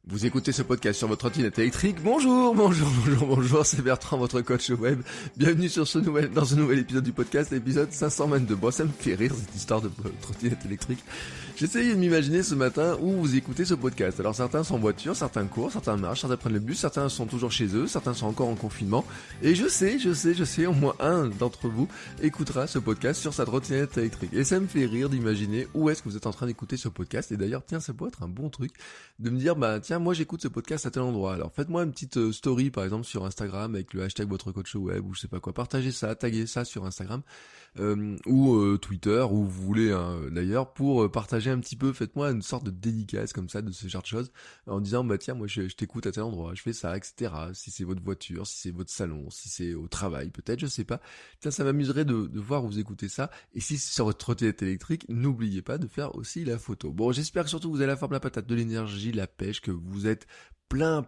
Vous écoutez ce podcast sur votre trottinette électrique. Bonjour, c'est Bertrand, votre coach web. Bienvenue dans ce nouvel épisode du podcast, épisode 522. Bon, ça me fait rire cette histoire de trottinette électrique. J'essayais de m'imaginer ce matin où vous écoutez ce podcast. Alors certains sont en voiture, certains courent, certains marchent, certains prennent le bus, certains sont toujours chez eux, certains sont encore en confinement. Et je sais, au moins un d'entre vous écoutera ce podcast sur sa trottinette électrique. Et ça me fait rire d'imaginer où est-ce que vous êtes en train d'écouter ce podcast. Et d'ailleurs, tiens, ça peut être un bon truc de me dire, tiens, moi j'écoute ce podcast à tel endroit. Alors faites-moi une petite story par exemple sur Instagram avec le hashtag votre coach web ou je sais pas quoi. Partagez ça, taguez ça sur Instagram ou Twitter ou vous voulez d'ailleurs pour partager un petit peu. Faites-moi une sorte de dédicace comme ça de ce genre de choses en disant tiens moi je t'écoute à tel endroit, je fais ça, etc. Si c'est votre voiture, si c'est votre salon, si c'est au travail peut-être, je sais pas. Tiens, ça m'amuserait de voir où vous écoutez ça. Et si c'est sur votre trottinette électrique, n'oubliez pas de faire aussi la photo. Bon, j'espère que surtout vous avez la forme, la patate, de l'énergie, la pêche, que vous êtes plein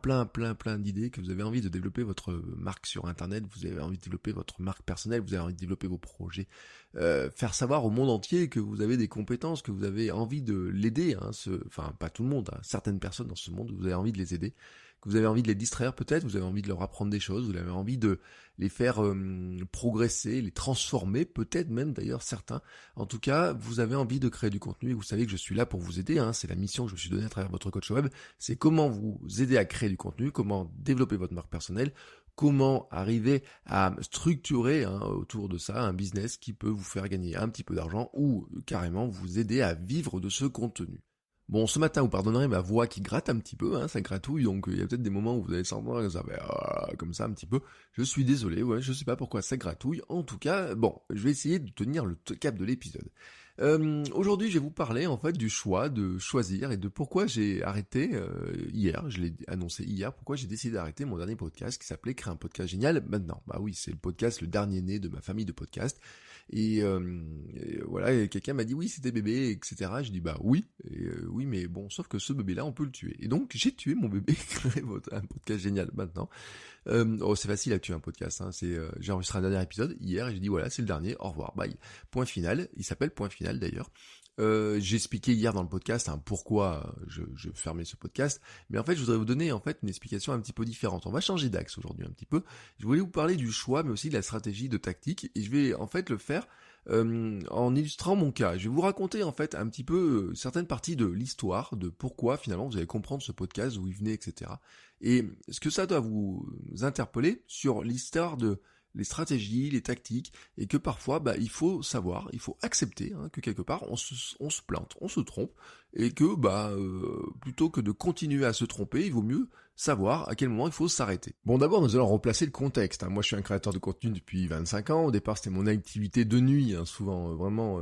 d'idées, que vous avez envie de développer votre marque sur internet, vous avez envie de développer votre marque personnelle, vous avez envie de développer vos projets, faire savoir au monde entier que vous avez des compétences, que vous avez envie de l'aider, enfin pas tout le monde, certaines personnes dans ce monde, vous avez envie de les aider, que vous avez envie de les distraire peut-être, vous avez envie de leur apprendre des choses, vous avez envie de les faire progresser, les transformer, peut-être même d'ailleurs certains. En tout cas, vous avez envie de créer du contenu et vous savez que je suis là pour vous aider, c'est la mission que je me suis donnée à travers votre coach web, c'est comment vous aider à créer du contenu, comment développer votre marque personnelle, comment arriver à structurer autour de ça un business qui peut vous faire gagner un petit peu d'argent ou carrément vous aider à vivre de ce contenu. Bon, ce matin, vous pardonnerez ma voix qui gratte un petit peu, ça gratouille, donc il y a peut-être des moments où vous allez sentir ça comme ça un petit peu. Je suis désolé, je sais pas pourquoi ça gratouille. En tout cas, bon, je vais essayer de tenir le cap de l'épisode. Aujourd'hui, je vais vous parler en fait du choix de choisir et de pourquoi j'ai arrêté hier, je l'ai annoncé hier, pourquoi j'ai décidé d'arrêter mon dernier podcast qui s'appelait Créer un podcast génial maintenant. Bah oui, c'est le podcast, le dernier né de ma famille de podcasts. Et voilà, et quelqu'un m'a dit oui c'était bébé, etc. Je dis oui, oui mais bon, sauf que ce bébé-là on peut le tuer. Et donc j'ai tué mon bébé, Créer un podcast génial maintenant. C'est facile à tuer un podcast, j'ai enregistré un dernier épisode hier et j'ai dit voilà c'est le dernier, au revoir, bye. Point final, il s'appelle Point final d'ailleurs. J'ai expliqué hier dans le podcast pourquoi je fermais ce podcast, mais en fait je voudrais vous donner en fait une explication un petit peu différente. On va changer d'axe aujourd'hui un petit peu. Je voulais vous parler du choix mais aussi de la stratégie, de tactique, et je vais en fait le faire en illustrant mon cas. Je vais vous raconter en fait un petit peu certaines parties de l'histoire, de pourquoi finalement vous allez comprendre ce podcast, d'où il venait, etc. Et ce que ça doit vous interpeller sur l'histoire de les stratégies, les tactiques, et que parfois, il faut savoir, il faut accepter que quelque part, on se plante, on se trompe, et que plutôt que de continuer à se tromper, il vaut mieux savoir à quel moment il faut s'arrêter. Bon, d'abord, nous allons replacer le contexte. Moi, je suis un créateur de contenu depuis 25 ans. Au départ, c'était mon activité de nuit, souvent, vraiment,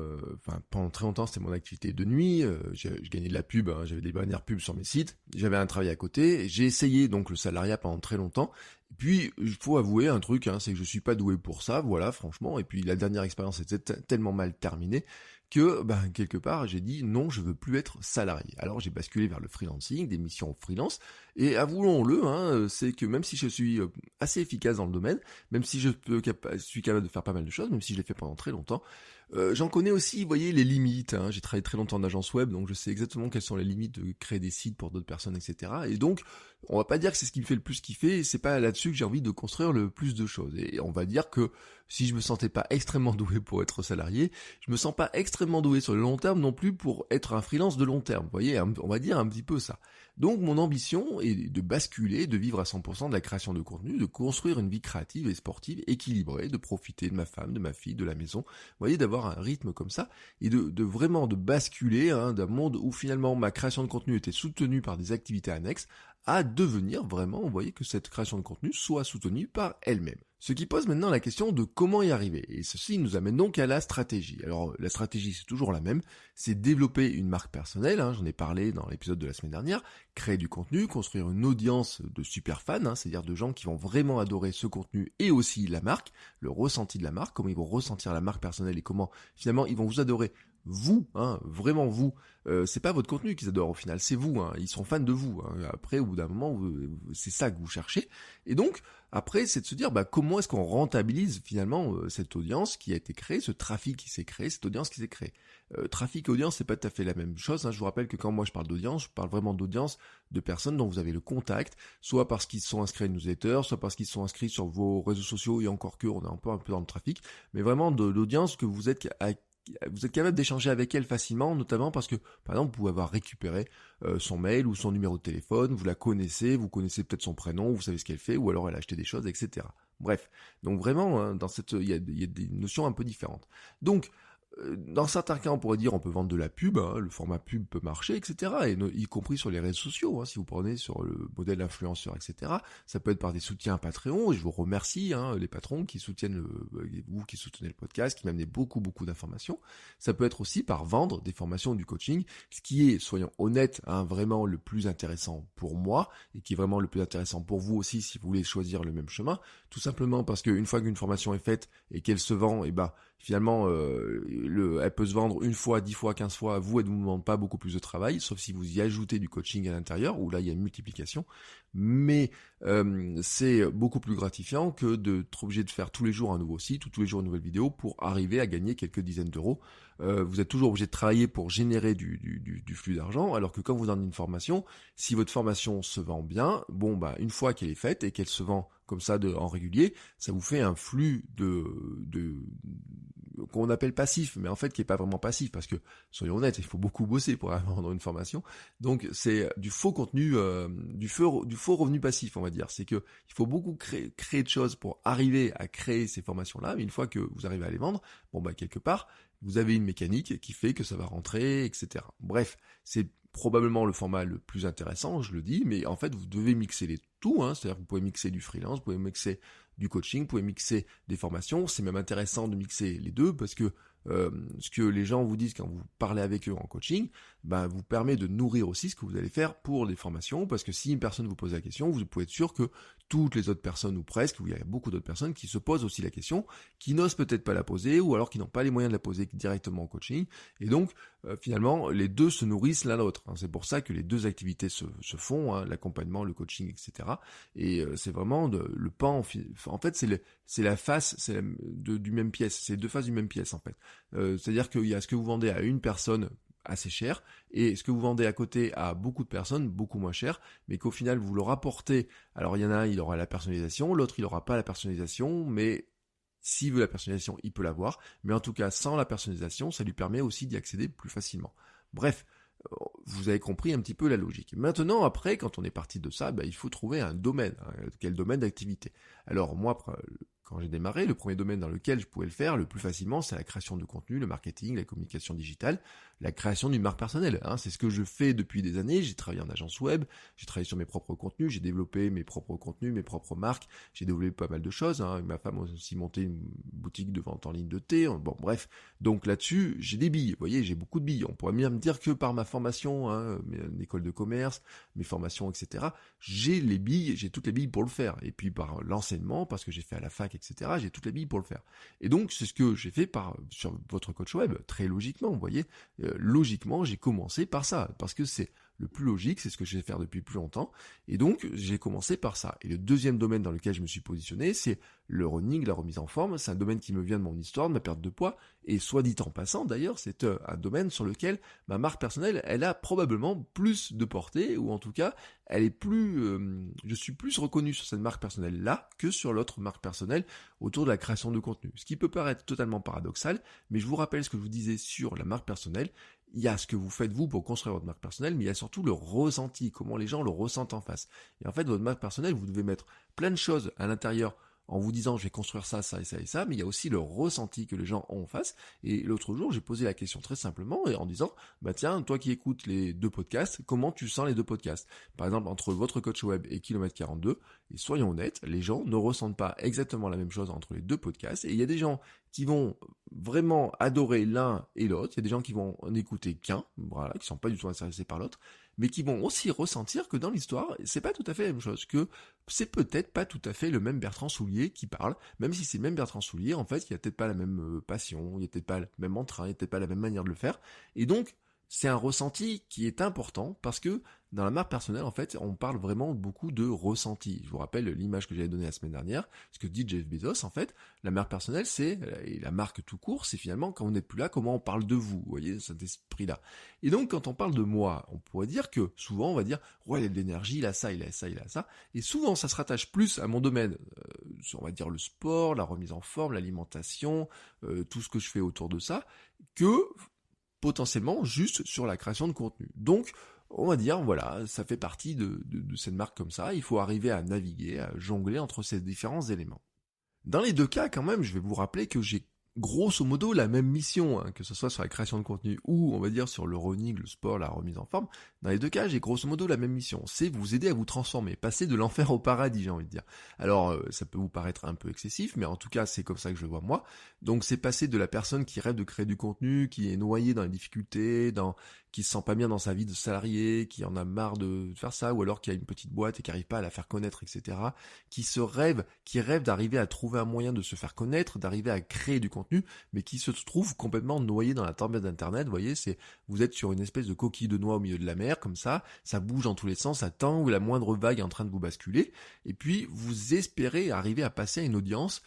pendant très longtemps, c'était mon activité de nuit. Je gagnais de la pub, j'avais des bannières pubs sur mes sites. J'avais un travail à côté. J'ai essayé donc le salariat pendant très longtemps. Et puis, il faut avouer un truc, c'est que je suis pas doué pour ça, voilà, franchement. Et puis, la dernière expérience était tellement mal terminée que, quelque part, j'ai dit non, je veux plus être salarié. Alors, j'ai basculé vers le freelancing, des missions freelance. Et avouons-le, c'est que même si je suis assez efficace dans le domaine, même si je suis capable de faire pas mal de choses, même si je l'ai fait pendant très longtemps, j'en connais aussi, vous voyez, les limites. J'ai travaillé très longtemps en agence web, donc je sais exactement quelles sont les limites de créer des sites pour d'autres personnes, etc. Et donc, on va pas dire que c'est ce qui me fait le plus kiffer, c'est pas là-dessus que j'ai envie de construire le plus de choses. Et on va dire que si je me sentais pas extrêmement doué pour être salarié, je me sens pas extrêmement doué sur le long terme non plus pour être un freelance de long terme. Vous voyez, on va dire un petit peu ça. Donc mon ambition est de basculer, de vivre à 100% de la création de contenu, de construire une vie créative et sportive équilibrée, de profiter de ma femme, de ma fille, de la maison. Vous voyez, d'avoir un rythme comme ça et de vraiment de basculer d'un monde où finalement ma création de contenu était soutenue par des activités annexes à devenir vraiment, vous voyez, que cette création de contenu soit soutenue par elle-même. Ce qui pose maintenant la question de comment y arriver. Et ceci nous amène donc à la stratégie. Alors la stratégie c'est toujours la même, c'est développer une marque personnelle, j'en ai parlé dans l'épisode de la semaine dernière, créer du contenu, construire une audience de super fans, c'est-à-dire de gens qui vont vraiment adorer ce contenu et aussi la marque, le ressenti de la marque, comment ils vont ressentir la marque personnelle et comment finalement ils vont vous adorer vous, hein, vraiment vous. C'est pas votre contenu qu'ils adorent au final, c'est vous, hein, ils sont fans de vous. Hein. Après, au bout d'un moment, c'est ça que vous cherchez. Et donc, après, c'est de se dire, comment est-ce qu'on rentabilise finalement cette audience qui a été créée, ce trafic qui s'est créé, cette audience qui s'est créée. Trafic et audience, c'est pas tout à fait la même chose. Hein. Je vous rappelle que quand moi je parle d'audience, je parle vraiment d'audience de personnes dont vous avez le contact, soit parce qu'ils sont inscrits à une newsletter, soit parce qu'ils sont inscrits sur vos réseaux sociaux, et encore que, on est un peu dans le trafic, mais vraiment de l'audience que vous êtes capable d'échanger avec elle facilement, notamment parce que, par exemple, vous pouvez avoir récupéré son mail ou son numéro de téléphone, vous la connaissez, vous connaissez peut-être son prénom, vous savez ce qu'elle fait, ou alors elle a acheté des choses, etc. Bref, donc vraiment, hein, il y a des notions un peu différentes. Donc, dans certains cas, on pourrait dire on peut vendre de la pub, hein, le format pub peut marcher, etc. Y compris sur les réseaux sociaux, hein, si vous prenez sur le modèle influenceur, etc. Ça peut être par des soutiens à Patreon, et je vous remercie, hein, les patrons qui soutiennent vous qui soutenez le podcast, qui m'amenez beaucoup d'informations. Ça peut être aussi par vendre des formations ou du coaching, ce qui est, soyons honnêtes, hein, vraiment le plus intéressant pour moi, et qui est vraiment le plus intéressant pour vous aussi si vous voulez choisir le même chemin, tout simplement parce qu'une fois qu'une formation est faite et qu'elle se vend, finalement, elle peut se vendre 1 fois, 10 fois, 15 fois, elle ne vous demande pas beaucoup plus de travail, sauf si vous y ajoutez du coaching à l'intérieur, où là il y a une multiplication, mais c'est beaucoup plus gratifiant que d'être obligé de faire tous les jours un nouveau site, ou tous les jours une nouvelle vidéo, pour arriver à gagner quelques dizaines d'euros. Vous êtes toujours obligé de travailler pour générer du flux d'argent, alors que quand vous donnez une formation, si votre formation se vend bien, une fois qu'elle est faite et qu'elle se vend comme ça en régulier, ça vous fait un flux qu'on appelle passif, mais en fait qui est pas vraiment passif, parce que, soyons honnêtes, il faut beaucoup bosser pour vendre une formation. Donc c'est du faux contenu, du faux revenu passif, on va dire. C'est que il faut beaucoup créer de choses pour arriver à créer ces formations-là, mais une fois que vous arrivez à les vendre, quelque part, vous avez une mécanique qui fait que ça va rentrer, etc. Bref, c'est probablement le format le plus intéressant, je le dis, mais en fait, vous devez mixer les tout, hein, c'est-à-dire que vous pouvez mixer du freelance, vous pouvez mixer du coaching, vous pouvez mixer des formations, c'est même intéressant de mixer les deux, parce que ce que les gens vous disent quand vous parlez avec eux en coaching, vous permet de nourrir aussi ce que vous allez faire pour les formations, parce que si une personne vous pose la question, vous pouvez être sûr que toutes les autres personnes, ou presque, il y a beaucoup d'autres personnes qui se posent aussi la question, qui n'osent peut-être pas la poser, ou alors qui n'ont pas les moyens de la poser directement en coaching, et donc finalement les deux se nourrissent l'un l'autre, hein. C'est pour ça que les deux activités se font, hein, l'accompagnement, le coaching, etc. Et c'est vraiment le pan, en fait c'est la face du même pièce, c'est deux faces du même pièce en fait. C'est-à-dire qu'il y a ce que vous vendez à une personne assez cher, et ce que vous vendez à côté à beaucoup de personnes, beaucoup moins cher, mais qu'au final vous le rapportez. Alors il y en a un, il aura la personnalisation, l'autre il aura pas la personnalisation, mais s'il veut la personnalisation, il peut l'avoir, mais en tout cas sans la personnalisation, ça lui permet aussi d'y accéder plus facilement. Bref, vous avez compris un petit peu la logique. Maintenant, après, quand on est parti de ça, il faut trouver un domaine. Hein. Quel domaine d'activité? Alors moi, quand j'ai démarré, le premier domaine dans lequel je pouvais le faire le plus facilement, c'est la création de contenu, le marketing, la communication digitale, la création d'une marque personnelle. Hein. C'est ce que je fais depuis des années. J'ai travaillé en agence web, j'ai travaillé sur mes propres contenus, j'ai développé mes propres contenus, mes propres marques, j'ai développé pas mal de choses. Hein. Ma femme a aussi monté une boutique de vente en ligne de thé. Bon, bref. Donc là-dessus, j'ai des billes. Vous voyez, j'ai beaucoup de billes. On pourrait bien me dire que par ma formation, hein, mes écoles de commerce, mes formations, etc., j'ai toutes les billes pour le faire. Et puis par l'enseignement, parce que j'ai fait à la fac, etc., j'ai toutes les billes pour le faire. Et donc, c'est ce que j'ai fait sur votre coach web, très logiquement, vous voyez. Logiquement, j'ai commencé par ça, parce que c'est le plus logique, c'est ce que je vais faire depuis plus longtemps, et donc j'ai commencé par ça. Et le deuxième domaine dans lequel je me suis positionné, c'est le running, la remise en forme. C'est un domaine qui me vient de mon histoire, de ma perte de poids, et soit dit en passant d'ailleurs, c'est un domaine sur lequel ma marque personnelle, elle a probablement plus de portée, ou en tout cas, elle est je suis plus reconnu sur cette marque personnelle là que sur l'autre marque personnelle autour de la création de contenu. Ce qui peut paraître totalement paradoxal, mais je vous rappelle ce que je vous disais sur la marque personnelle. Il y a ce que vous faites vous pour construire votre marque personnelle, mais il y a surtout le ressenti, comment les gens le ressentent en face. Et en fait, votre marque personnelle, vous devez mettre plein de choses à l'intérieur en vous disant je vais construire ça, ça et ça et ça, mais il y a aussi le ressenti que les gens ont en face. Et l'autre jour, j'ai posé la question très simplement et en disant, tiens, toi qui écoutes les deux podcasts, comment tu sens les deux podcasts? Par exemple, entre votre coach web et Kilomètre 42, et soyons honnêtes, les gens ne ressentent pas exactement la même chose entre les deux podcasts, et il y a des gens qui vont vraiment adorer l'un et l'autre, il y a des gens qui vont en écouter qu'un, voilà, qui sont pas du tout intéressés par l'autre, mais qui vont aussi ressentir que dans l'histoire, c'est pas tout à fait la même chose, que c'est peut-être pas tout à fait le même Bertrand Soulier qui parle, même si c'est le même Bertrand Soulier, en fait, il y a peut-être pas la même passion, il y a peut-être pas le même entrain, il y a peut-être pas la même manière de le faire, et donc, c'est un ressenti qui est important parce que dans la marque personnelle, en fait, on parle vraiment beaucoup de ressenti. Je vous rappelle l'image que j'avais donnée la semaine dernière, ce que dit Jeff Bezos, en fait, la marque personnelle, et la marque tout court, c'est finalement quand vous n'êtes plus là, comment on parle de vous, vous voyez, cet esprit-là. Et donc, quand on parle de moi, on pourrait dire que, souvent, on va dire, ouais, il a de l'énergie, il a ça, il a ça, il a ça, et souvent, ça se rattache plus à mon domaine, on va dire le sport, la remise en forme, l'alimentation, tout ce que je fais autour de ça, que potentiellement juste sur la création de contenu. Donc, on va dire, voilà, ça fait partie de cette marque comme ça, il faut arriver à naviguer, à jongler entre ces différents éléments. Dans les deux cas, quand même, je vais vous rappeler que j'ai grosso modo la même mission, que ce soit sur la création de contenu ou, on va dire, sur le running, le sport, la remise en forme. Dans les deux cas, j'ai grosso modo la même mission. C'est vous aider à vous transformer, passer de l'enfer au paradis, j'ai envie de dire. Alors, ça peut vous paraître un peu excessif, mais en tout cas, c'est comme ça que je le vois moi. Donc, c'est passer de la personne qui rêve de créer du contenu, qui est noyée dans les difficultés, qui se sent pas bien dans sa vie de salarié, qui en a marre de faire ça, ou alors qui a une petite boîte et qui arrive pas à la faire connaître, etc. Qui rêve d'arriver à trouver un moyen de se faire connaître, d'arriver à créer du contenu, mais qui se trouve complètement noyé dans la tempête d'internet. Vous voyez, vous êtes sur une espèce de coquille de noix au milieu de la mer, comme ça bouge dans tous les sens, ça tend, ou la moindre vague est en train de vous basculer, et puis vous espérez arriver à passer à une audience,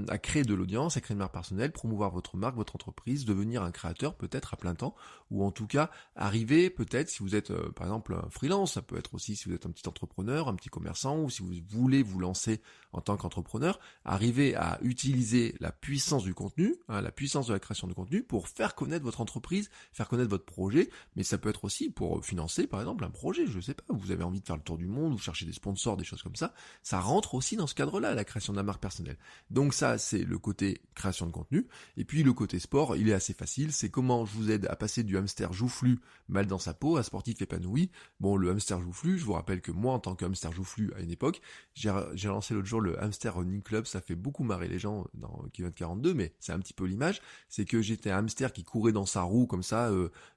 à créer de l'audience, à créer une marque personnelle, promouvoir votre marque, votre entreprise, devenir un créateur peut-être à plein temps, ou en tout cas arriver peut-être, si vous êtes par exemple un freelance, ça peut être aussi si vous êtes un petit entrepreneur, un petit commerçant, ou si vous voulez vous lancer en tant qu'entrepreneur, arriver à utiliser la puissance du contenu, la puissance de la création de contenu pour faire connaître votre entreprise, faire connaître votre projet, mais ça peut être aussi pour financer par exemple un projet, je sais pas, vous avez envie de faire le tour du monde, vous cherchez des sponsors, des choses comme ça rentre aussi dans ce cadre-là, la création de la marque personnelle. Donc ça, c'est le côté création de contenu. Et puis le côté sport, il est assez facile. C'est comment je vous aide à passer du hamster joufflu, mal dans sa peau, à sportif épanoui. Bon, le hamster joufflu, je vous rappelle que moi, en tant que hamster joufflu à une époque, j'ai lancé l'autre jour le Hamster Running Club. Ça fait beaucoup marrer les gens dans Kilomètre 42, mais c'est un petit peu l'image. C'est que j'étais un hamster qui courait dans sa roue comme ça,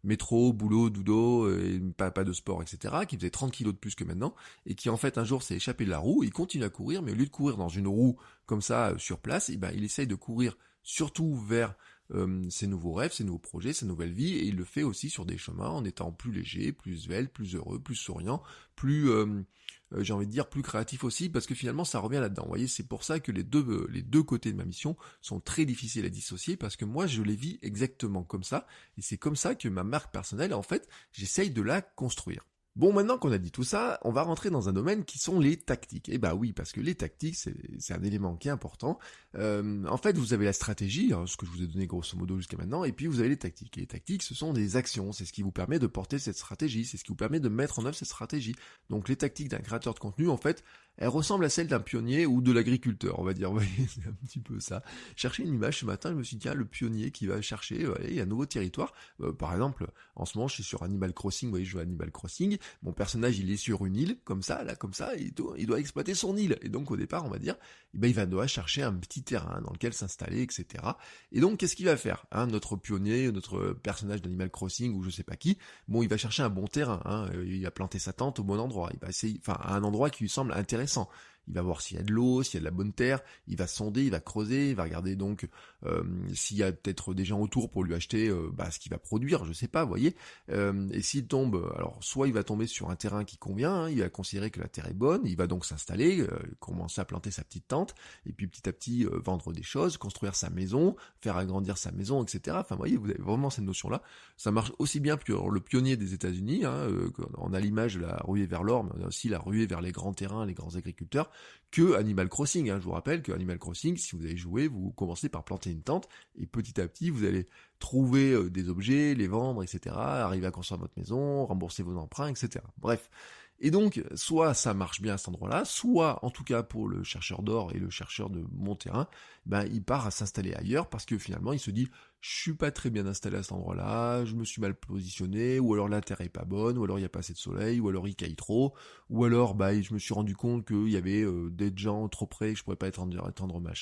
métro, boulot, dodo, et pas de sport, etc., qui faisait 30 kilos de plus que maintenant, et qui en fait un jour s'est échappé de la roue, il continue à courir, mais au lieu de courir dans une roue comme ça sur place, il essaye de courir surtout vers ses nouveaux rêves, ses nouveaux projets, sa nouvelle vie, et il le fait aussi sur des chemins en étant plus léger, plus svelte, plus heureux, plus souriant, plus j'ai envie de dire plus créatif aussi, parce que finalement ça revient là-dedans. Vous voyez, c'est pour ça que les deux côtés de ma mission sont très difficiles à dissocier, parce que moi je les vis exactement comme ça, et c'est comme ça que ma marque personnelle, en fait, j'essaye de la construire. Bon, maintenant qu'on a dit tout ça, on va rentrer dans un domaine qui sont les tactiques. Et bah oui, parce que les tactiques, c'est un élément qui est important. En fait, vous avez la stratégie, ce que je vous ai donné grosso modo jusqu'à maintenant, et puis vous avez les tactiques. Et les tactiques, ce sont des actions, c'est ce qui vous permet de porter cette stratégie, c'est ce qui vous permet de mettre en œuvre cette stratégie. Donc les tactiques d'un créateur de contenu, en fait, elles ressemblent à celles d'un pionnier ou de l'agriculteur, on va dire. Vous voyez, c'est un petit peu ça. Chercher une image ce matin, je me suis dit, tiens, le pionnier qui va chercher un nouveau territoire. Par exemple, en ce moment, je suis sur Animal Crossing, vous voyez, je joue à Animal Crossing. Mon personnage, il est sur une île, comme ça, et il doit exploiter son île. Et donc, au départ, on va dire, il doit chercher un petit terrain dans lequel s'installer, etc. Et donc, qu'est-ce qu'il va faire, notre pionnier, notre personnage d'Animal Crossing, ou je sais pas qui, bon, il va chercher un bon terrain, il va planter sa tente au bon endroit, il va essayer, à un endroit qui lui semble intéressant. Il va voir s'il y a de l'eau, s'il y a de la bonne terre, il va sonder, il va creuser, il va regarder donc s'il y a peut-être des gens autour pour lui acheter ce qu'il va produire, je sais pas, vous voyez. Et s'il tombe, alors soit il va tomber sur un terrain qui convient, il va considérer que la terre est bonne, il va donc s'installer, commencer à planter sa petite tente, et puis petit à petit vendre des choses, construire sa maison, faire agrandir sa maison, etc. Enfin, vous voyez, vous avez vraiment cette notion-là. Ça marche aussi bien pour le pionnier des États-Unis, on a l'image de la ruée vers l'or, mais on a aussi la ruée vers les grands terrains, les grands agriculteurs, que Animal Crossing. Je vous rappelle que Animal Crossing, si vous avez joué, vous commencez par planter une tente, et petit à petit, vous allez trouver des objets, les vendre, etc., arriver à construire votre maison, rembourser vos emprunts, etc. Bref. Et donc, soit ça marche bien à cet endroit-là, soit, en tout cas pour le chercheur d'or et le chercheur de mon terrain, il part à s'installer ailleurs, parce que finalement, il se dit, je suis pas très bien installé à cet endroit-là, je me suis mal positionné, ou alors la terre est pas bonne, ou alors il y a pas assez de soleil, ou alors il caille trop, ou alors je me suis rendu compte qu'il y avait des gens trop près, que je pourrais pas étendre ma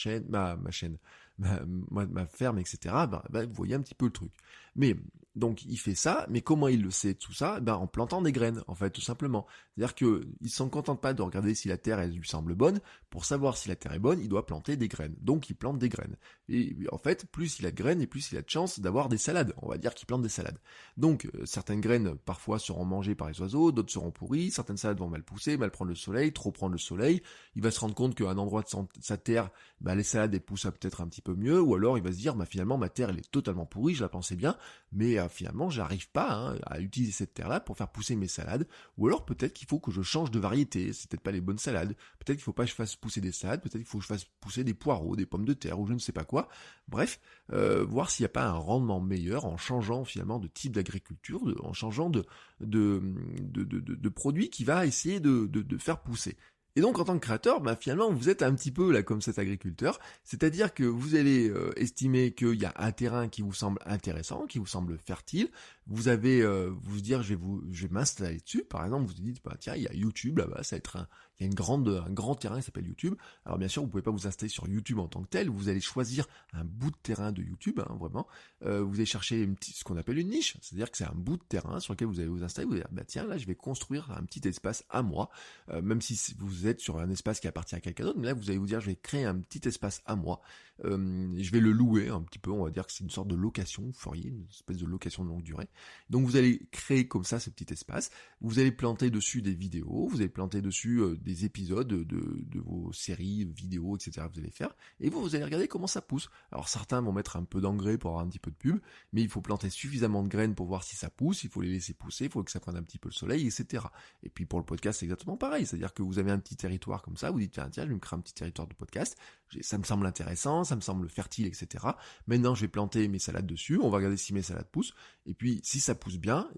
ferme, etc. Vous voyez un petit peu le truc. Mais donc il fait ça, mais comment il le sait tout ça? En plantant des graines, en fait, tout simplement. C'est-à-dire que il s'en contente pas de regarder si la terre elle lui semble bonne. Pour savoir si la terre est bonne, il doit planter des graines. Donc il plante des graines. Et en fait, plus il a de graines et plus il a de chance d'avoir des salades. On va dire qu'il plante des salades. Donc certaines graines parfois seront mangées par les oiseaux, d'autres seront pourries, certaines salades vont mal pousser, mal prendre le soleil, trop prendre le soleil. Il va se rendre compte qu'à un endroit de sa terre, les salades elles poussent peut-être un petit peu mieux, ou alors il va se dire finalement ma terre elle est totalement pourrie, je la pensais bien, mais finalement j'arrive pas à utiliser cette terre-là pour faire pousser mes salades, ou alors peut-être qu'il faut que je change de variété, c'est peut-être pas les bonnes salades, peut-être qu'il faut pas que je fasse pousser des salades, peut-être qu'il faut que je fasse pousser des poireaux, des pommes de terre, ou je ne sais pas quoi, bref, voir s'il n'y a pas un rendement meilleur en changeant finalement de type d'agriculture, en changeant de produit qui va essayer de faire pousser. Et donc en tant que créateur, finalement vous êtes un petit peu là comme cet agriculteur, c'est-à-dire que vous allez estimer qu'il y a un terrain qui vous semble intéressant, qui vous semble fertile, vous avez vous dire je vais m'installer dessus, par exemple vous vous dites tiens il y a YouTube là-bas, ça va être il y a un grand terrain qui s'appelle YouTube. Alors bien sûr vous pouvez pas vous installer sur YouTube en tant que tel, vous allez choisir un bout de terrain de YouTube, vraiment. Vous allez chercher ce qu'on appelle une niche, c'est-à-dire que c'est un bout de terrain sur lequel vous allez vous installer, vous allez dire tiens là je vais construire un petit espace à moi, même si vous êtes sur un espace qui appartient à quelqu'un d'autre, mais là vous allez vous dire je vais créer un petit espace à moi, je vais le louer un petit peu, on va dire que c'est une sorte de location, vous feriez une espèce de location de longue durée. Donc vous allez créer comme ça ce petit espace, vous allez planter dessus des vidéos, vous allez planter dessus des épisodes de vos séries, vidéos, etc. Vous allez faire, et vous allez regarder comment ça pousse. Alors certains vont mettre un peu d'engrais pour avoir un petit peu de pub, mais il faut planter suffisamment de graines pour voir si ça pousse, il faut les laisser pousser, il faut que ça prenne un petit peu le soleil, etc. Et puis pour le podcast c'est exactement pareil, c'est-à-dire que vous avez un petit territoire comme ça, vous dites tiens je vais me créer un petit territoire de podcast, ça me semble intéressant, ça me semble fertile, etc. Maintenant je vais planter mes salades dessus, on va regarder si mes salades poussent, et puis si ça pousse bien,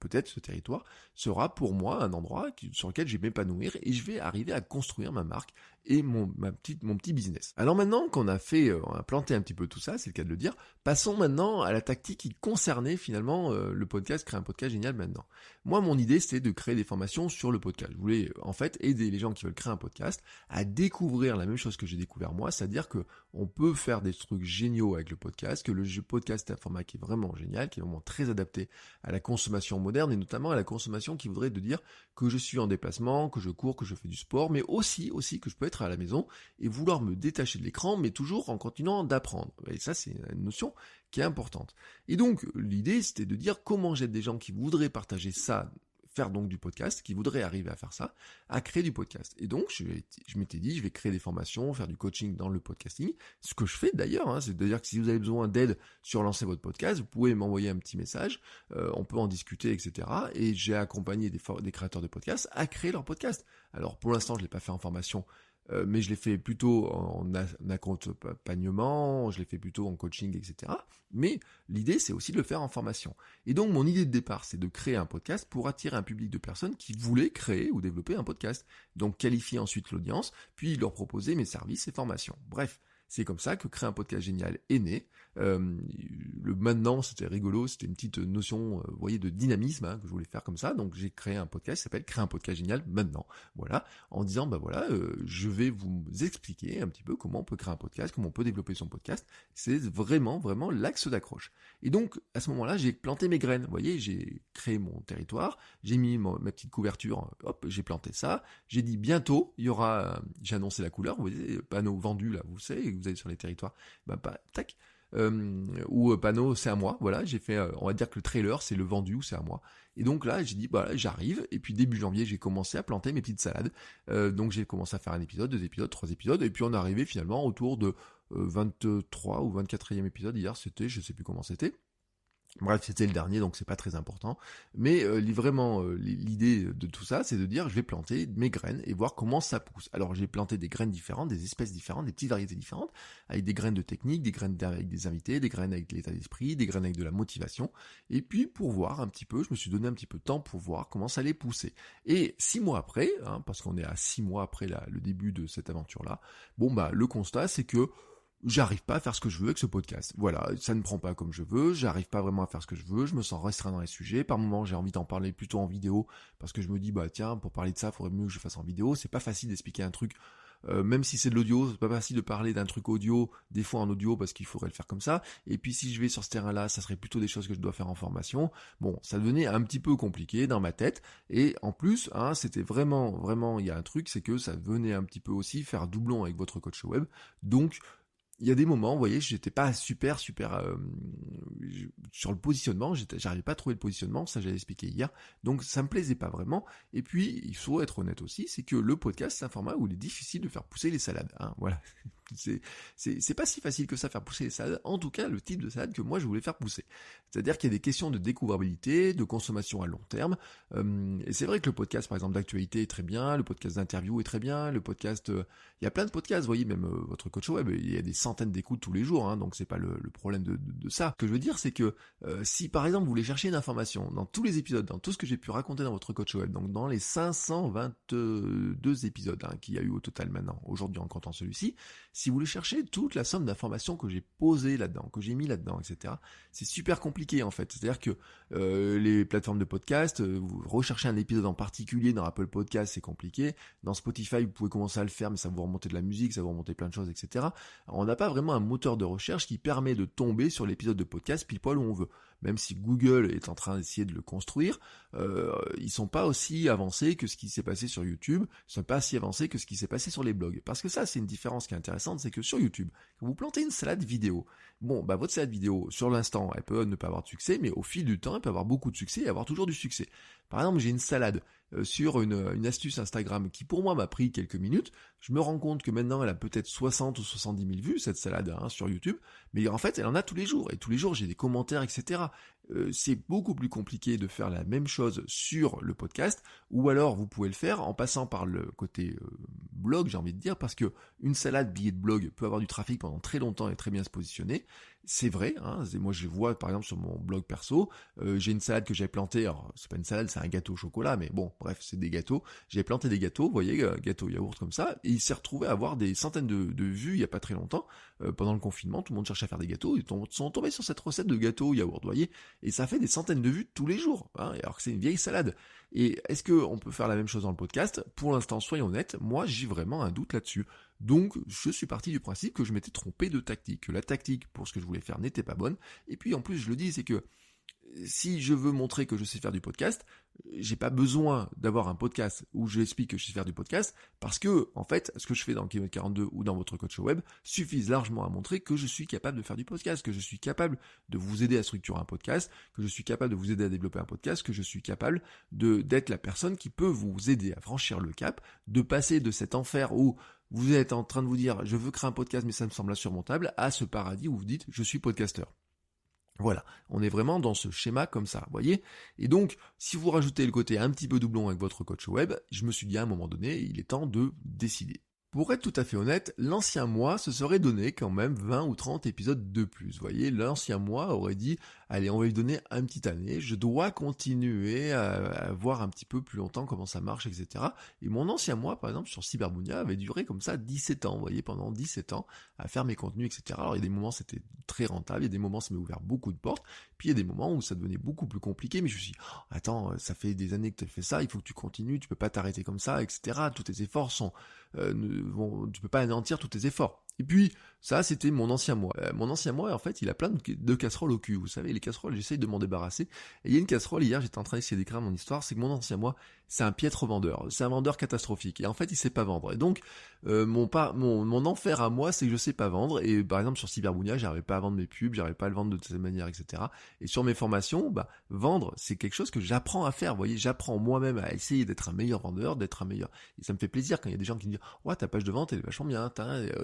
peut-être ce territoire sera pour moi un endroit sur lequel je vais m'épanouir et je vais arriver à construire ma marque et mon petit business. Alors maintenant qu'on a planté un petit peu tout ça, c'est le cas de le dire, passons maintenant à la tactique qui concernait finalement le podcast, créer un podcast génial maintenant. Moi mon idée c'était de créer des formations sur le podcast. Je voulais en fait aider les gens qui veulent créer un podcast à découvrir la même chose que j'ai découvert moi, c'est-à-dire que on peut faire des trucs géniaux avec le podcast, que le podcast est un format qui est vraiment génial, qui est vraiment très adapté à la consommation moderne et notamment à la consommation qui voudrait de dire que je suis en déplacement, que je cours, que je fais du sport, mais aussi que je peux être à la maison et vouloir me détacher de l'écran, mais toujours en continuant d'apprendre. Et ça, c'est une notion qui est importante. Et donc, l'idée, c'était de dire comment j'aide des gens qui voudraient partager ça, faire donc du podcast, qui voudraient arriver à faire ça, à créer du podcast. Et donc, je m'étais dit, je vais créer des formations, faire du coaching dans le podcasting, ce que je fais d'ailleurs, c'est-à-dire que si vous avez besoin d'aide sur lancer votre podcast, vous pouvez m'envoyer un petit message, on peut en discuter, etc. Et j'ai accompagné des créateurs de podcasts à créer leur podcast. Alors, pour l'instant, je ne l'ai pas fait en formation, mais je l'ai fait plutôt en accompagnement, je l'ai fait plutôt en coaching, etc. Mais l'idée, c'est aussi de le faire en formation. Et donc, mon idée de départ, c'est de créer un podcast pour attirer un public de personnes qui voulaient créer ou développer un podcast. Donc, qualifier ensuite l'audience, puis leur proposer mes services et formations. Bref, c'est comme ça que Créer un podcast génial est né. Le maintenant, c'était rigolo, c'était une petite notion, vous voyez, de dynamisme que je voulais faire comme ça. Donc j'ai créé un podcast qui s'appelle Créer un podcast génial maintenant. Voilà, en disant je vais vous expliquer un petit peu comment on peut créer un podcast, comment on peut développer son podcast. C'est vraiment l'axe d'accroche. Et donc à ce moment-là, j'ai planté mes graines. Vous voyez, j'ai créé mon territoire, j'ai mis ma petite couverture, hop, j'ai planté ça. J'ai dit bientôt, il y aura, j'ai annoncé la couleur, vous voyez, panneau vendu là, vous savez, vous allez sur les territoires, tac. Ou panneau c'est à moi, voilà, j'ai fait, on va dire que le trailer c'est le vendu ou c'est à moi. Et donc là j'ai dit j'arrive, et puis début janvier j'ai commencé à planter mes petites salades, donc j'ai commencé à faire un épisode, 2 épisodes, 3 épisodes, et puis on est arrivé finalement autour de 23 ou 24e épisode, hier c'était, je sais plus comment c'était. Bref, c'était le dernier, donc c'est pas très important. Mais l'idée de tout ça, c'est de dire, je vais planter mes graines et voir comment ça pousse. Alors, j'ai planté des graines différentes, des espèces différentes, des petites variétés différentes, avec des graines de technique, des graines avec des invités, des graines avec l'état d'esprit, des graines avec de la motivation. Et puis, pour voir un petit peu, je me suis donné un petit peu de temps pour voir comment ça allait pousser. Et 6 mois après, parce qu'on est à 6 mois après le début de cette aventure-là, le constat, c'est que j'arrive pas à faire ce que je veux avec ce podcast. Voilà, ça ne prend pas comme je veux, j'arrive pas vraiment à faire ce que je veux, je me sens restreint dans les sujets. Par moments, j'ai envie d'en parler plutôt en vidéo, parce que je me dis, bah tiens, pour parler de ça, il faudrait mieux que je fasse en vidéo. C'est pas facile d'expliquer un truc, même si c'est de l'audio, c'est pas facile de parler d'un truc audio, des fois en audio, parce qu'il faudrait le faire comme ça. Et puis si je vais sur ce terrain-là, ça serait plutôt des choses que je dois faire en formation. Bon, ça devenait un petit peu compliqué dans ma tête. Et en plus, hein, c'était vraiment, il y a un truc, c'est que ça venait un petit peu aussi faire doublon avec votre coach web. Donc, il y a des moments, vous voyez, j'étais pas super sur le positionnement, j'arrivais pas à trouver le positionnement, ça j'avais expliqué hier, donc ça me plaisait pas vraiment. Et puis, il faut être honnête aussi, c'est que le podcast, c'est un format où il est difficile de faire pousser les salades, hein, voilà. C'est pas si facile que ça faire pousser les salades, en tout cas le type de salade que moi je voulais faire pousser. C'est-à-dire qu'il y a des questions de découvrabilité, de consommation à long terme, et c'est vrai que le podcast par exemple d'actualité est très bien, le podcast d'interview est très bien, le podcast, il y a plein de podcasts, vous voyez, même votre coach web, il y a des centaines d'écoutes tous les jours, hein, donc c'est pas le problème de ça. Ce que je veux dire, c'est que si par exemple vous voulez chercher une information dans tous les épisodes, dans tout ce que j'ai pu raconter dans votre coach web, donc dans les 522 épisodes qu'il y a eu au total maintenant, aujourd'hui en comptant celui-ci, si vous voulez chercher toute la somme d'informations que j'ai posées là-dedans, que j'ai mis là-dedans, etc., c'est super compliqué en fait. C'est-à-dire que les plateformes de podcast, vous recherchez un épisode en particulier dans Apple Podcast, c'est compliqué. Dans Spotify, vous pouvez commencer à le faire, mais ça va vous remonter de la musique, ça va vous remonter plein de choses, etc. Alors, on n'a pas vraiment un moteur de recherche qui permet de tomber sur l'épisode de podcast pile poil où on veut. Même si Google est en train d'essayer de le construire, ils sont pas aussi avancés que ce qui s'est passé sur YouTube, ils sont pas si avancés que ce qui s'est passé sur les blogs. Parce que ça, c'est une différence qui est intéressante, c'est que sur YouTube, quand vous plantez une salade vidéo, bon, bah votre salade vidéo, sur l'instant, elle peut ne pas avoir de succès, mais au fil du temps, elle peut avoir beaucoup de succès et avoir toujours du succès. Par exemple, j'ai une salade sur une astuce Instagram qui pour moi m'a pris quelques minutes. Je me rends compte que maintenant elle a peut-être 60 ou 70 000 vues cette salade sur YouTube, mais en fait elle en a tous les jours, et tous les jours j'ai des commentaires, etc. C'est beaucoup plus compliqué de faire la même chose sur le podcast, ou alors vous pouvez le faire en passant par le côté blog, j'ai envie de dire, parce que une salade billet de blog peut avoir du trafic pendant très longtemps et très bien se positionner. C'est vrai, hein, moi je vois par exemple sur mon blog perso, j'ai une salade que j'ai plantée, alors c'est pas une salade, c'est un gâteau au chocolat, mais bon, bref, c'est des gâteaux. J'ai planté des gâteaux, vous voyez, gâteau yaourt comme ça, et il s'est retrouvé à avoir des centaines de vues il y a pas très longtemps. Pendant le confinement, tout le monde cherchait à faire des gâteaux, ils sont tombés sur cette recette de gâteau yaourt, vous voyez, et ça fait des centaines de vues tous les jours, hein, alors que c'est une vieille salade. Et est-ce qu'on peut faire la même chose dans le podcast? Pour l'instant, soyons honnêtes, moi j'ai vraiment un doute là-dessus. Donc, je suis parti du principe que je m'étais trompé de tactique, que la tactique pour ce que je voulais faire n'était pas bonne. Et puis, en plus, je le dis, c'est que si je veux montrer que je sais faire du podcast, j'ai pas besoin d'avoir un podcast où j'explique que je sais faire du podcast, parce que, en fait, ce que je fais dans Kilomètre 42 ou dans votre coach web suffisent largement à montrer que je suis capable de faire du podcast, que je suis capable de vous aider à structurer un podcast, que je suis capable de vous aider à développer un podcast, que je suis capable d'être la personne qui peut vous aider à franchir le cap, de passer de cet enfer où vous êtes en train de vous dire je veux créer un podcast mais ça me semble insurmontable, à ce paradis où vous dites je suis podcasteur. Voilà, on est vraiment dans ce schéma comme ça, vous voyez. Et donc, si vous rajoutez le côté un petit peu doublon avec votre coach web, je me suis dit à un moment donné, il est temps de décider. Pour être tout à fait honnête, l'ancien moi se serait donné quand même 20 ou 30 épisodes de plus. Vous voyez, l'ancien moi aurait dit, allez, on va lui donner une petite année, je dois continuer à voir un petit peu plus longtemps comment ça marche, etc. Et mon ancien moi, par exemple, sur Cyberbounia, avait duré comme ça 17 ans, vous voyez, pendant 17 ans, à faire mes contenus, etc. Alors il y a des moments c'était très rentable, il y a des moments ça m'a ouvert beaucoup de portes, puis il y a des moments où ça devenait beaucoup plus compliqué, mais je me suis dit, oh, attends, ça fait des années que tu as fait ça, il faut que tu continues, tu peux pas t'arrêter comme ça, etc. Tous tes efforts sont... tu peux pas anéantir tous tes efforts. Et puis, ça, c'était mon ancien moi. Mon ancien moi, en fait, il a plein de casseroles au cul. Vous savez, les casseroles, j'essaye de m'en débarrasser. Et il y a une casserole, hier, j'étais en train d'essayer d'écrire mon histoire, c'est que mon ancien moi, c'est un piètre vendeur. C'est un vendeur catastrophique. Et en fait, il sait pas vendre. Et donc, mon enfer à moi, c'est que je sais pas vendre. Et par exemple, sur Cyberbounia, j'arrivais pas à vendre mes pubs, j'arrivais pas à le vendre de cette manière, etc. Et sur mes formations, vendre, c'est quelque chose que j'apprends à faire. Vous voyez, j'apprends moi-même à essayer d'être un meilleur vendeur, d'être un meilleur... Et ça me fait plaisir quand il y a des gens qui me disent, ouais, ta page de vente, elle est vachement bien,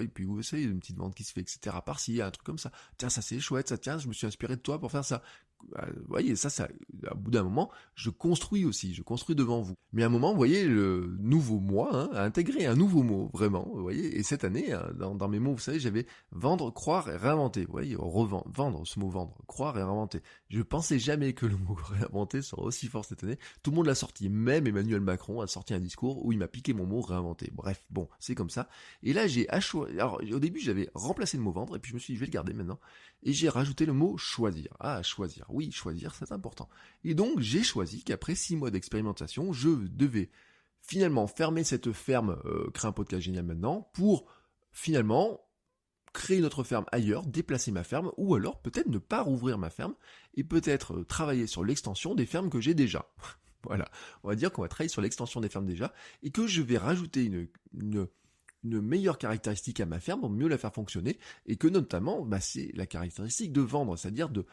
et puis vous savez, une petite vente qui se fait, etc. par-ci, un truc comme ça. Tiens, ça c'est chouette, ça, tiens, je me suis inspiré de toi pour faire ça. vous voyez, ça, à bout d'un moment, je construis devant vous. Mais à un moment, vous voyez, le nouveau moi a intégré un nouveau mot, vraiment, vous voyez. Et cette année, dans mes mots, vous savez, j'avais vendre, croire et réinventer. Vous voyez, vendre, ce mot vendre, croire et réinventer. Je pensais jamais que le mot réinventer serait aussi fort cette année. Tout le monde l'a sorti, même Emmanuel Macron a sorti un discours où il m'a piqué mon mot réinventer. Bref, bon, c'est comme ça. Et là, alors, au début, j'avais remplacé le mot vendre, et puis je me suis dit, je vais le garder maintenant. Et j'ai rajouté le mot choisir. Ah, choisir. Oui, choisir, c'est important. Et donc, j'ai choisi qu'après 6 mois d'expérimentation, je devais finalement fermer cette ferme, créer un podcast génial maintenant, pour finalement créer une autre ferme ailleurs, déplacer ma ferme, ou alors peut-être ne pas rouvrir ma ferme, et peut-être travailler sur l'extension des fermes que j'ai déjà. Voilà, on va dire qu'on va travailler sur l'extension des fermes déjà, et que je vais rajouter une meilleure caractéristique à ma ferme pour mieux la faire fonctionner, et que notamment, c'est la caractéristique de vendre, c'est-à-dire de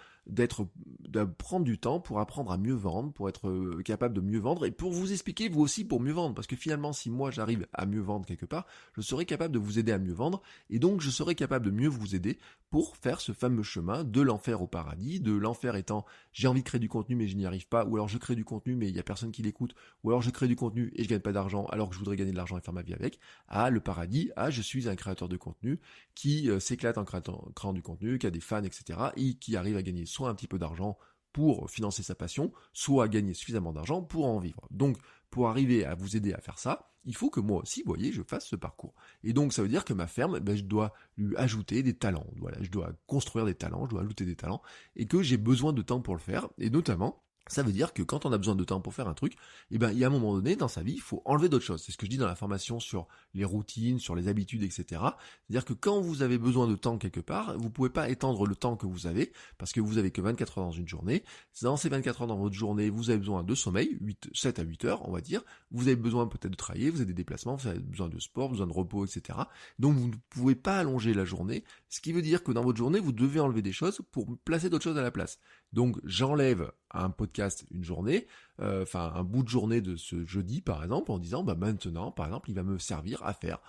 prendre du temps pour apprendre à mieux vendre, pour être capable de mieux vendre, et pour vous expliquer vous aussi pour mieux vendre, parce que finalement si moi j'arrive à mieux vendre quelque part, je serai capable de vous aider à mieux vendre, et donc je serai capable de mieux vous aider pour faire ce fameux chemin de l'enfer au paradis, de l'enfer étant j'ai envie de créer du contenu mais je n'y arrive pas, ou alors je crée du contenu mais il y a personne qui l'écoute, ou alors je crée du contenu et je gagne pas d'argent alors que je voudrais gagner de l'argent et faire ma vie avec, à le paradis, à je suis un créateur de contenu qui s'éclate en créant du contenu, qui a des fans, etc., et qui arrive à gagner soit un petit peu d'argent pour financer sa passion, soit à gagner suffisamment d'argent pour en vivre. Donc, pour arriver à vous aider à faire ça, il faut que moi aussi, vous voyez, je fasse ce parcours. Et donc, ça veut dire que ma ferme, je dois lui ajouter des talents. Voilà, je dois construire des talents, je dois ajouter des talents, et que j'ai besoin de temps pour le faire, et notamment, ça veut dire que quand on a besoin de temps pour faire un truc, il y a un moment donné dans sa vie, il faut enlever d'autres choses. C'est ce que je dis dans la formation sur les routines, sur les habitudes, etc. C'est-à-dire que quand vous avez besoin de temps quelque part, vous pouvez pas étendre le temps que vous avez, parce que vous avez que 24 heures dans une journée. Dans ces 24 heures dans votre journée, vous avez besoin de sommeil, 7 à 8 heures, on va dire. Vous avez besoin peut-être de travailler, vous avez des déplacements, vous avez besoin de sport, besoin de repos, etc. Donc vous ne pouvez pas allonger la journée, ce qui veut dire que dans votre journée, vous devez enlever des choses pour placer d'autres choses à la place. Donc j'enlève un podcast une journée, un bout de journée de ce jeudi par exemple, en disant maintenant par exemple il va me servir à faire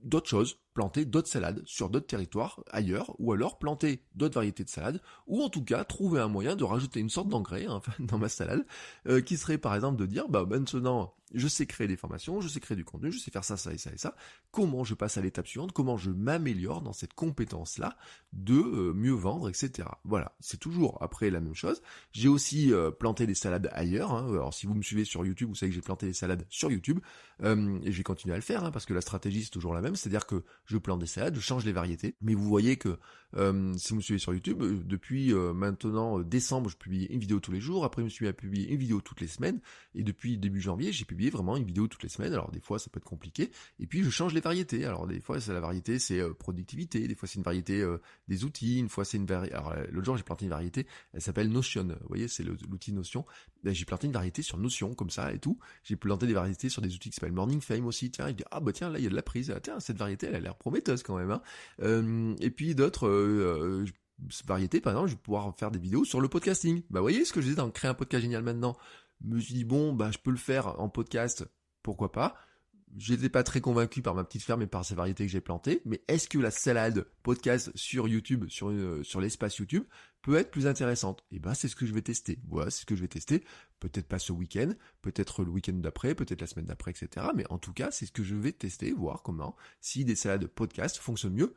d'autres choses, planter d'autres salades sur d'autres territoires ailleurs, ou alors planter d'autres variétés de salades, ou en tout cas trouver un moyen de rajouter une sorte d'engrais dans ma salade, qui serait par exemple de dire maintenant je sais créer des formations, je sais créer du contenu, je sais faire ça, ça et ça et ça, comment je passe à l'étape suivante, comment je m'améliore dans cette compétence-là de mieux vendre, etc. Voilà, c'est toujours après la même chose. J'ai aussi planté des salades ailleurs, alors si vous me suivez sur YouTube, vous savez que j'ai planté des salades sur YouTube, et je vais continuer à le faire, parce que la stratégie c'est toujours la même, c'est-à-dire que je plante des salades, je change les variétés, mais vous voyez que si vous me suivez sur YouTube, depuis maintenant décembre, je publie une vidéo tous les jours, après je me suis mis à publier une vidéo toutes les semaines, et depuis début janvier, j'ai publié vraiment une vidéo toutes les semaines, alors des fois ça peut être compliqué, et puis je change les variétés, alors des fois c'est la variété c'est productivité, des fois c'est une variété des outils, une fois c'est une variété, alors l'autre jour j'ai planté une variété, elle s'appelle Notion, vous voyez c'est l'outil Notion, j'ai planté une variété sur Notion comme ça et tout, j'ai planté des variétés sur des outils qui s'appellent Morning Fame aussi, tiens, il dit tiens là il y a de la prise, tiens cette variété elle a l'air prometteuse quand même, et puis d'autres variétés, par exemple je vais pouvoir faire des vidéos sur le podcasting, vous voyez ce que je disais dans créer un podcast génial maintenant, je me suis dit je peux le faire en podcast, pourquoi pas. J'étais pas très convaincu par ma petite ferme et par ces variétés que j'ai plantées, mais est-ce que la salade podcast sur YouTube, sur l'espace YouTube, peut être plus intéressante? Et c'est ce que je vais tester. Voilà, c'est ce que je vais tester. Peut-être pas ce week-end, peut-être le week-end d'après, peut-être la semaine d'après, etc. Mais en tout cas, c'est ce que je vais tester, voir comment, si des salades podcast fonctionnent mieux.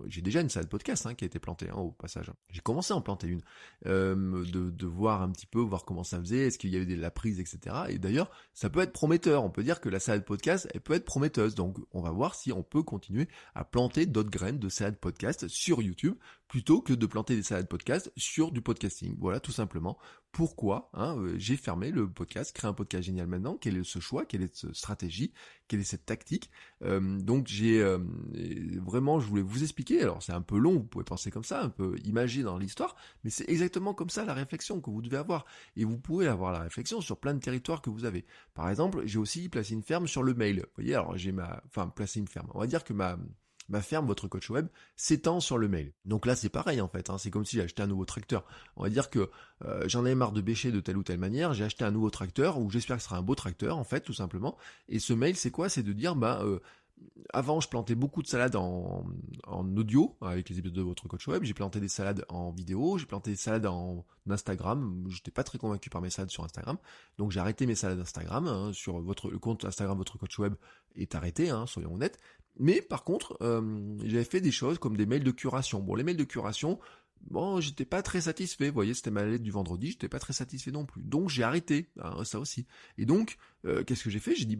J'ai déjà une salade podcast qui a été plantée au passage. J'ai commencé à en planter une, de voir un petit peu, voir comment ça faisait, est-ce qu'il y avait de la prise, etc. Et d'ailleurs, ça peut être prometteur. On peut dire que la salade podcast, elle peut être prometteuse. Donc, on va voir si on peut continuer à planter d'autres graines de salade podcast sur YouTube plutôt que de planter des salades podcast sur du podcasting. Voilà, tout simplement. Pourquoi j'ai fermé le podcast, créé un podcast génial maintenant, quel est ce choix, quelle est cette stratégie, quelle est cette tactique. Donc j'ai vraiment, je voulais vous expliquer, alors c'est un peu long, vous pouvez penser comme ça, un peu imagé dans l'histoire, mais c'est exactement comme ça la réflexion que vous devez avoir, et vous pouvez avoir la réflexion sur plein de territoires que vous avez. Par exemple, j'ai aussi placé une ferme sur le mail, vous voyez, alors placé une ferme, on va dire que ma ferme, votre coach web, s'étend sur le mail. Donc là, c'est pareil en fait, c'est comme si j'ai acheté un nouveau tracteur. On va dire que j'en avais marre de bêcher de telle ou telle manière, j'ai acheté un nouveau tracteur, ou j'espère que ce sera un beau tracteur en fait, tout simplement. Et ce mail, c'est quoi? C'est de dire, avant, je plantais beaucoup de salades en audio, avec les épisodes de votre coach web. J'ai planté des salades en vidéo, j'ai planté des salades en Instagram. J'étais pas très convaincu par mes salades sur Instagram. Donc j'ai arrêté mes salades Instagram, hein, sur le compte Instagram votre coach web est arrêté, hein, soyons honnêtes. Mais par contre, j'avais fait des choses comme des mails de curation. Bon, les mails de curation, bon, j'étais pas très satisfait. Vous voyez, c'était ma lettre du vendredi, j'étais pas très satisfait non plus. Donc j'ai arrêté, hein, ça aussi. Et donc, qu'est-ce que j'ai fait? J'ai dit,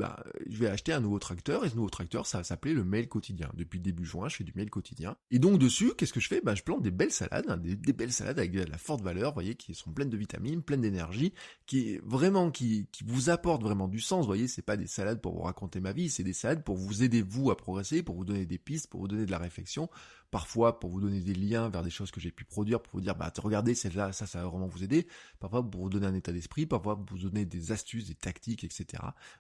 je vais acheter un nouveau tracteur, et ce nouveau tracteur, ça s'appelait le mail quotidien. Depuis le début juin, je fais du mail quotidien. Et donc dessus, qu'est-ce que je fais? Je plante des belles salades, hein, des belles salades avec de la forte valeur, vous voyez, qui sont pleines de vitamines, pleines d'énergie, qui vous apportent vraiment du sens. Vous voyez, c'est pas des salades pour vous raconter ma vie, c'est des salades pour vous aider vous à progresser, pour vous donner des pistes, pour vous donner de la réflexion, parfois pour vous donner des liens vers des choses que j'ai pu produire, pour vous dire, regardez, celle-là, ça va vraiment vous aider, parfois pour vous donner un état d'esprit, parfois pour vous donner des astuces, des tactiques, etc.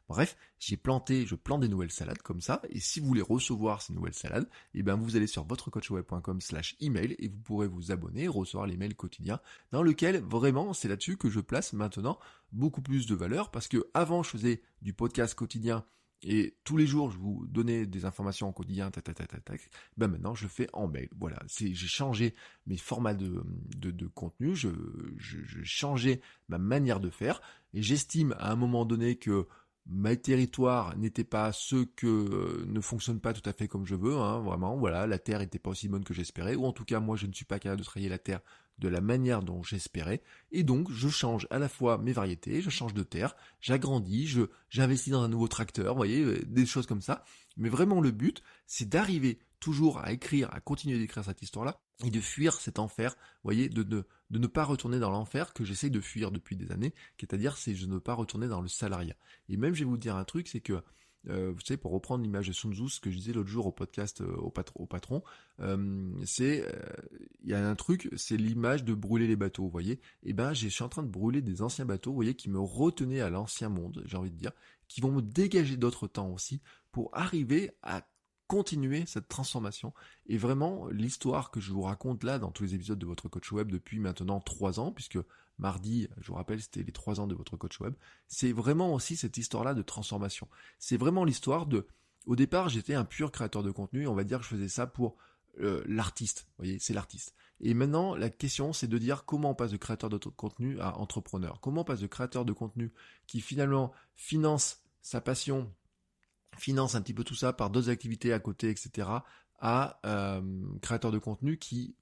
Bref, je plante des nouvelles salades comme ça, et si vous voulez recevoir ces nouvelles salades, vous allez sur votrecoachweb.com/email et vous pourrez vous abonner et recevoir les mails quotidiens, dans lequel vraiment, c'est là-dessus que je place maintenant beaucoup plus de valeur, parce que avant je faisais du podcast quotidien, et tous les jours, je vous donnais des informations en quotidien, maintenant je le fais en mail. Voilà, j'ai changé mes formats de contenu, j'ai changé ma manière de faire, et j'estime à un moment donné que mes territoires n'étaient pas ceux que ne fonctionnent pas tout à fait comme je veux, hein, vraiment, voilà, la terre n'était pas aussi bonne que j'espérais, ou en tout cas moi je ne suis pas capable de travailler la terre de la manière dont j'espérais, et donc je change à la fois mes variétés, je change de terre, j'agrandis, j'investis dans un nouveau tracteur, vous voyez, des choses comme ça, mais vraiment le but, c'est d'arriver toujours à écrire, à continuer d'écrire cette histoire-là, et de fuir cet enfer, vous voyez, de ne pas retourner dans l'enfer que j'essaye de fuir depuis des années, c'est-à-dire c'est de ne pas retourner dans le salariat. Et même je vais vous dire un truc, c'est que vous savez, pour reprendre l'image de Sun Tzu, ce que je disais l'autre jour au podcast au patron, il y a un truc, c'est l'image de brûler les bateaux, vous voyez. Je suis en train de brûler des anciens bateaux, vous voyez, qui me retenaient à l'ancien monde, j'ai envie de dire, qui vont me dégager d'autres temps aussi, pour arriver à continuer cette transformation. Et vraiment, l'histoire que je vous raconte là, dans tous les épisodes de votre coach web depuis maintenant 3 ans, puisque mardi, je vous rappelle, c'était les 3 ans de votre coach web, c'est vraiment aussi cette histoire-là de transformation. C'est vraiment l'histoire de... Au départ, j'étais un pur créateur de contenu, on va dire que je faisais ça pour l'artiste, vous voyez, c'est l'artiste. Et maintenant, la question, c'est de dire comment on passe de créateur de contenu à entrepreneur. Comment on passe de créateur de contenu qui finalement finance sa passion, finance un petit peu tout ça par d'autres activités à côté, etc., à créateur de contenu qui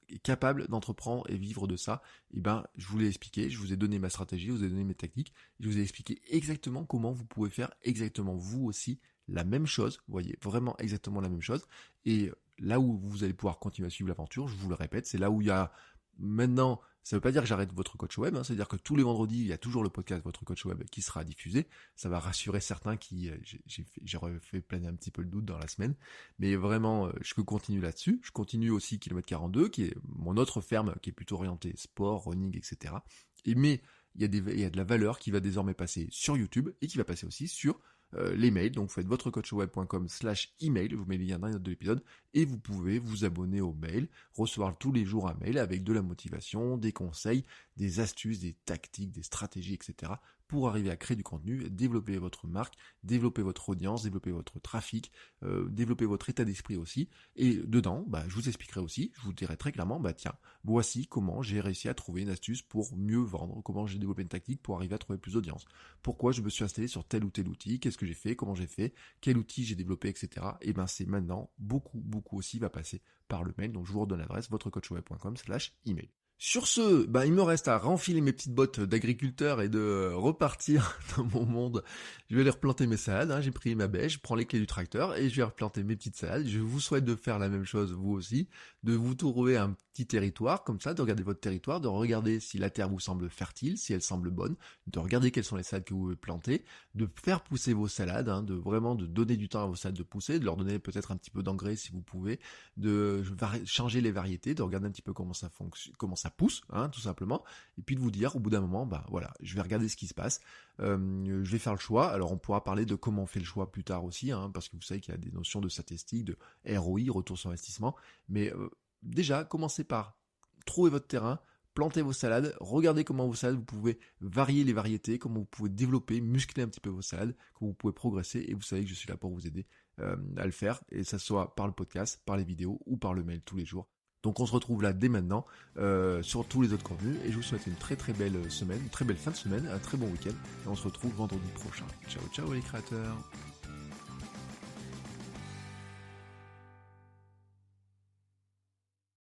est capable d'entreprendre et vivre de ça. Je vous l'ai expliqué, je vous ai donné ma stratégie, je vous ai donné mes tactiques, je vous ai expliqué exactement comment vous pouvez faire exactement vous aussi la même chose, vous voyez, vraiment exactement la même chose. Et là où vous allez pouvoir continuer à suivre l'aventure, je vous le répète, c'est là où il y a maintenant... Ça ne veut pas dire que j'arrête votre coach web, hein, c'est-à-dire que tous les vendredis, il y a toujours le podcast Votre Coach Web qui sera diffusé. Ça va rassurer certains qui... J'ai fait planer un petit peu le doute dans la semaine. Mais vraiment, je continue là-dessus. Je continue aussi Kilomètre 42, qui est mon autre ferme, qui est plutôt orientée sport, running, etc. Mais il y a de la valeur qui va désormais passer sur YouTube et qui va passer aussi sur les mails. Donc vous faites votrecoachweb.com/email, vous mettez le lien dans les notes de l'épisode et vous pouvez vous abonner au mail, recevoir tous les jours un mail avec de la motivation, des conseils, des astuces, des tactiques, des stratégies, etc. pour arriver à créer du contenu, développer votre marque, développer votre audience, développer votre trafic, développer votre état d'esprit aussi. Et dedans, je vous expliquerai aussi, je vous dirai très clairement, tiens, voici comment j'ai réussi à trouver une astuce pour mieux vendre, comment j'ai développé une tactique pour arriver à trouver plus d'audience, pourquoi je me suis installé sur tel ou tel outil, qu'est-ce que j'ai fait, comment j'ai fait, quel outil j'ai développé, etc. Et c'est maintenant, beaucoup aussi va passer par le mail, donc je vous redonne l'adresse, votrecoachweb.com/email. Sur ce, il me reste à renfiler mes petites bottes d'agriculteur et de repartir dans mon monde. Je vais aller replanter mes salades, hein. J'ai pris ma bêche, je prends les clés du tracteur et je vais replanter mes petites salades. Je vous souhaite de faire la même chose vous aussi, de vous trouver un petit territoire comme ça, de regarder votre territoire, de regarder si la terre vous semble fertile, si elle semble bonne, de regarder quelles sont les salades que vous pouvez planter, de faire pousser vos salades, hein, de vraiment de donner du temps à vos salades de pousser, de leur donner peut-être un petit peu d'engrais si vous pouvez, de changer les variétés, de regarder un petit peu comment ça fonctionne, comment ça pousse, hein, tout simplement, et puis de vous dire au bout d'un moment, voilà, je vais regarder ce qui se passe, je vais faire le choix. Alors on pourra parler de comment on fait le choix plus tard aussi, hein, parce que vous savez qu'il y a des notions de statistiques, de ROI, retour sur investissement, mais déjà commencez par trouver votre terrain, plantez vos salades, regardez comment vos salades, vous pouvez varier les variétés, comment vous pouvez développer, muscler un petit peu vos salades, comment vous pouvez progresser, et vous savez que je suis là pour vous aider à le faire, et ça soit par le podcast, par les vidéos ou par le mail tous les jours. Donc on se retrouve là dès maintenant sur tous les autres contenus, et je vous souhaite une très très belle semaine, une très belle fin de semaine, un très bon week-end, et on se retrouve vendredi prochain. Ciao ciao les créateurs.